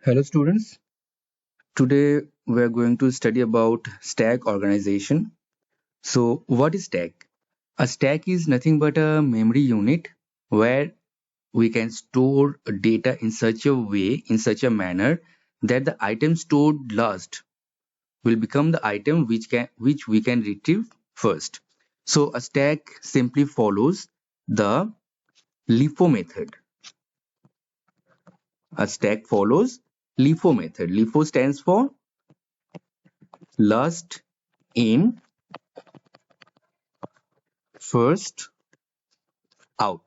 Hello students, today we are going to study about stack organization. So what is stack? A stack is nothing but a memory unit where we can store data in such a way, in such a manner that the item stored last will become the item which we can retrieve first. So a stack simply follows the LIFO method. A stack follows LIFO method. LIFO stands for last in first out.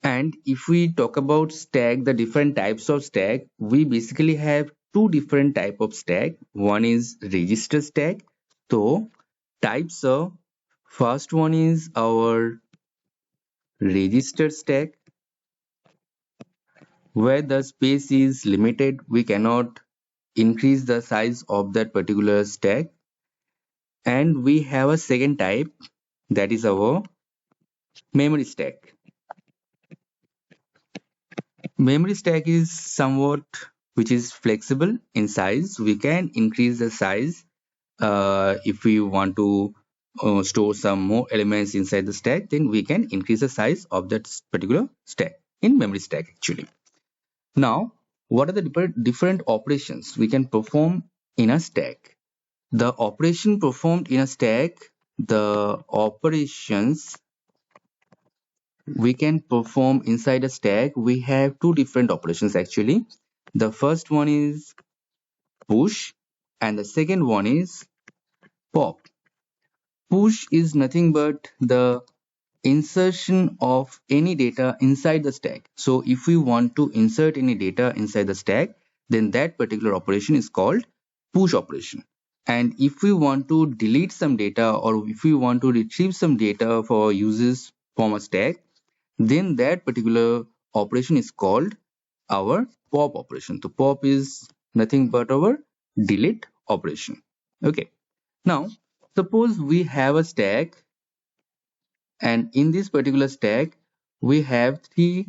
And if we talk about stack, the different types of stack, we basically have two different type of stack. One is register stack. So types of first one is our register stack, where the space is limited. We cannot increase the size of that particular stack. And we have a second type, that is our memory stack. Memory stack is somewhat which is flexible in size. We can increase the size if we want to store some more elements inside the stack, then we can increase the size of that particular stack in memory stack actually. Now, what are the different operations we can perform in a stack? The operation performed in a stack, the operations we can perform inside a stack, we have two different operations actually. The first one is push and the second one is pop. Push is nothing but the insertion of any data inside the stack. So if we want to insert any data inside the stack, then that particular operation is called push operation. And if we want to delete some data or if we want to retrieve some data for uses from a stack, then that particular operation is called our pop operation. So pop is nothing but our delete operation. Okay. Now, suppose we have a stack, and in this particular stack, we have three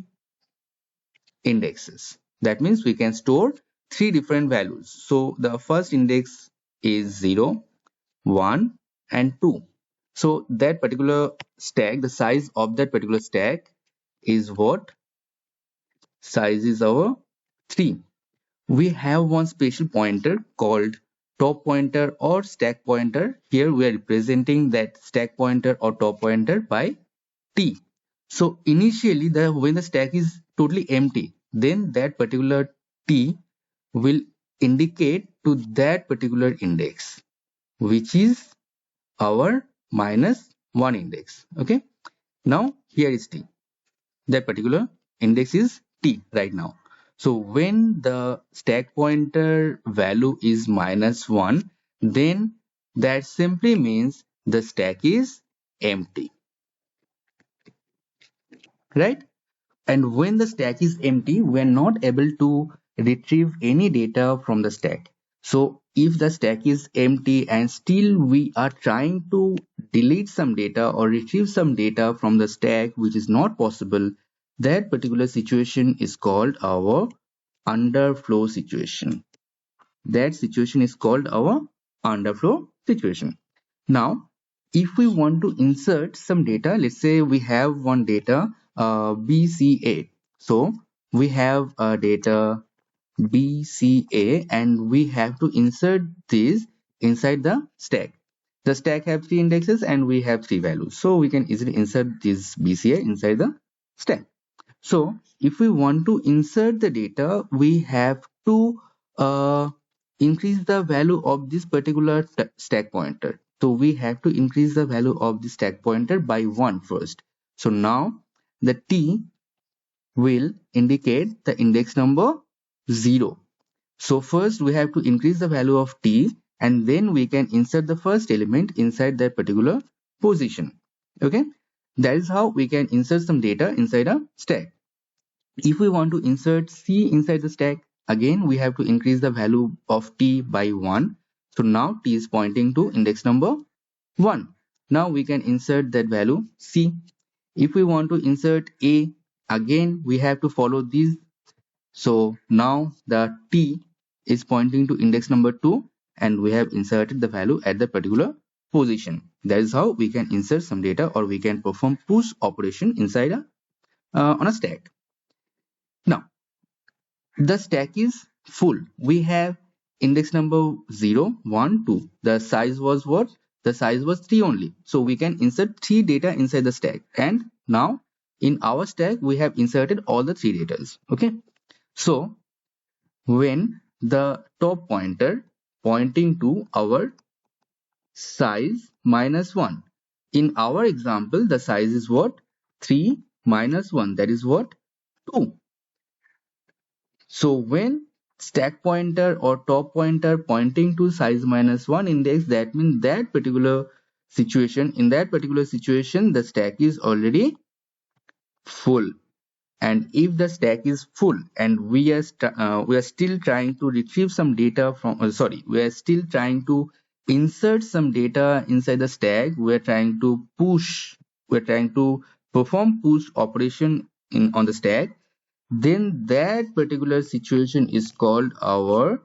indexes. That means we can store three different values. So the first index is 0, 1, and 2. So that particular stack, the size of that particular stack is what? Size is our 3. We have one special pointer called top pointer or stack pointer. Here we are representing that stack pointer or top pointer by t. So initially when the stack is totally empty, then that particular t will indicate to that particular index, which is our -1 index. Okay. Now here is t. That particular index is t right now. So when the stack pointer value is -1, then that simply means the stack is empty, right? And when the stack is empty, we are not able to retrieve any data from the stack. So if the stack is empty and still we are trying to delete some data or retrieve some data from the stack, which is not possible, that particular situation is called our underflow situation. That situation is called our underflow situation. Now, if we want to insert some data, let's say we have one data BCA. So we have data BCA and we have to insert this inside the stack. The stack have three indexes and we have three values. So we can easily insert this BCA inside the stack. So if we want to insert the data, we have to increase the value of this particular stack pointer. So we have to increase the value of the stack pointer by 1 first. So now the t will indicate the index number 0. So first we have to increase the value of t and then we can insert the first element inside that particular position. Okay, that is how we can insert some data inside a stack. If we want to insert C inside the stack, again we have to increase the value of t by 1. So now t is pointing to index number 1. Now we can insert that value C. If we want to insert A, again we have to follow these So now the T is pointing to index number 2 and we have inserted the value at the particular position. That is how we can insert some data or we can perform push operation inside on a stack. Now the stack is full. We have index number 0, 1, 2. The size was what? The size was 3 only. So we can insert 3 data inside the stack. And now in our stack, we have inserted all the 3 data. Okay. So when the top pointer pointing to our size minus 1. In our example, the size is what? 3 minus 1. That is what? 2. So when stack pointer or top pointer pointing to size minus 1 index, that means that particular situation, in that particular situation, the stack is already full. And if the stack is full and we are still trying to retrieve some data from we are still trying to insert some data inside the stack, we are trying to perform push operation on the stack, then that particular situation is called our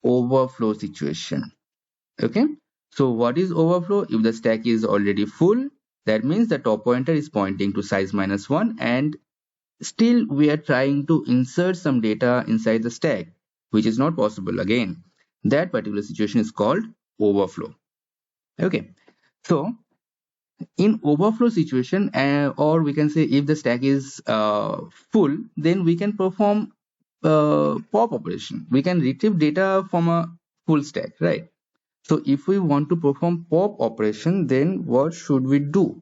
overflow situation. Okay, so what is overflow? If the stack is already full, that means the top pointer is pointing to size minus 1 and still we are trying to insert some data inside the stack, which is not possible. Again, that particular situation is called overflow. Okay, so in overflow situation, or we can say if the stack is full, then we can perform pop operation. We can retrieve data from a full stack, right? So if we want to perform pop operation, then what should we do?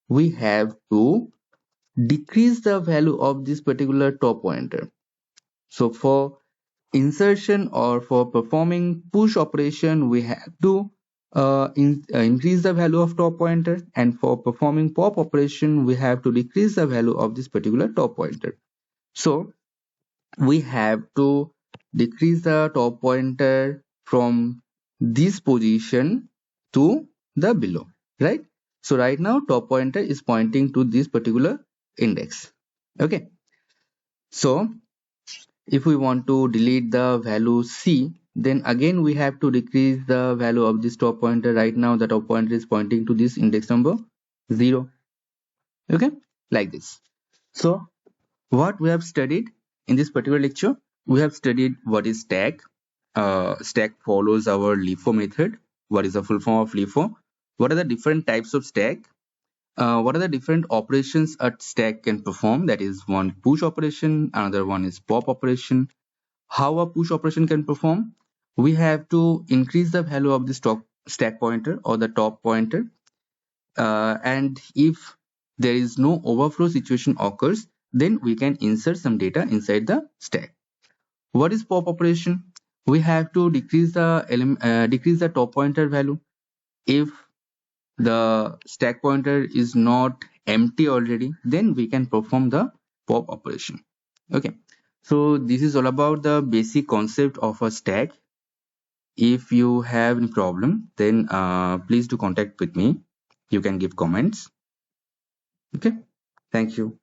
We have to decrease the value of this particular top pointer. So for insertion or for performing push operation, we have to increase the value of top pointer, and for performing pop operation, we have to decrease the value of this particular top pointer. So we have to decrease the top pointer from this position to the below, right? So right now top pointer is pointing to this particular index. Okay, so if we want to delete the value C, then again we have to decrease the value of this top pointer. Right now the top pointer is pointing to this index number 0. Okay, like this. So what we have studied in this particular lecture, we have studied what is stack. Stack follows our LIFO method. What is the full form of LIFO? What are the different types of stack? What are the different operations a stack can perform? That is one push operation, another one is pop operation. How a push operation can perform? We have to increase the value of this top stack pointer or the top pointer, and if there is no overflow situation occurs, then we can insert some data inside the stack. What is pop operation? We have to decrease the top pointer value. If the stack pointer is not empty already, then we can perform the pop operation. Okay, so this is all about the basic concept of a stack. If you have any problem, then please do contact with me. You can give comments. Okay, thank you.